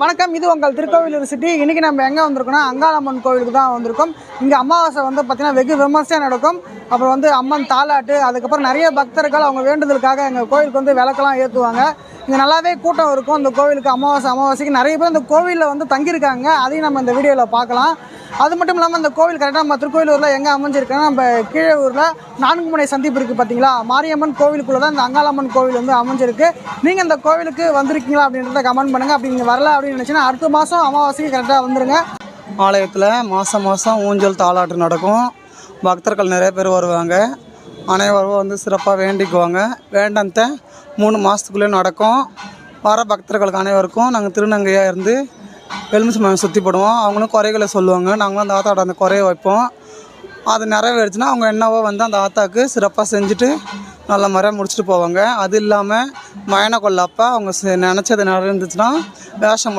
வணக்கம், இது உங்கள் திருக்கோவிலூர் சிட்டி. இன்றைக்கி நம்ம எங்கே வந்திருக்கோம்னா அங்காளம்மன் கோவிலுக்கு தான் வந்திருக்கோம். இங்கே அமாவாசை பார்த்திங்கன்னா வெகு விமர்சையாக நடக்கும். அப்புறம் அம்மன் தாலாட்டு, அதுக்கப்புறம் நிறைய பக்தர்கள் அவங்க வேண்டுதலுக்காக எங்கள் கோவிலுக்கு விளக்கெல்லாம் ஏற்றுவாங்க. இங்கே நல்லாவே கூட்டம் இருக்கும். இந்த கோவிலுக்கு அமாவாசைக்கு நிறைய பேர் இந்த கோவிலில் தங்கியிருக்காங்க. அதையும் நம்ம இந்த வீடியோவில் பார்க்கலாம். அது மட்டும் இல்லாமல் இந்த கோவில் கரெக்டாக நம்ம திருக்கோவிலூரில் எங்கே அமைஞ்சிருக்குன்னா, நம்ம கீழே ஊரில் 4 முனை சந்திப்பு இருக்குது பார்த்தீங்களா, மாரியம்மன் கோவிலுக்குள்ளே தான் இந்த அங்காளம்மன் கோவில் அமைஞ்சிருக்கு. நீங்கள் இந்த கோவிலுக்கு வந்திருக்கீங்களா அப்படின்றத கமெண்ட் பண்ணுங்கள். அப்படி நீங்கள் வரல அப்படின்னு நினச்சின்னா அடுத்த மாதம் அமாவாசைக்கு கரெக்டாக வந்துடுங்க. ஆலயத்தில் மாதம் ஊஞ்சல் தாலாட்டு நடக்கும். பக்தர்கள் நிறைய பேர் வருவாங்க. அனைவரும் சிறப்பாக வேண்டிக்குவாங்க. வேண்டத்தை 3 மாதத்துக்குள்ளே நடக்கும். வர பக்தர்களுக்கு அனைவருக்கும் நாங்கள் திருநங்கையாக இருந்து எலுமிச்சை மரம் சுற்றி போடுவோம். அவங்களும் குறைகளை சொல்லுவாங்க. நாங்களும் அந்த ஆத்தாவோட அந்த குறையை வைப்போம். அது நிறைவேறுச்சுன்னா அவங்க என்னவோ அந்த ஆத்தாவுக்கு சிறப்பாக செஞ்சுட்டு நல்ல முறையாக முடிச்சுட்டு போவாங்க. அது இல்லாமல் மயன கொள்ளப்போ அவங்க நினச்சது நடந்துச்சுன்னா வேஷம்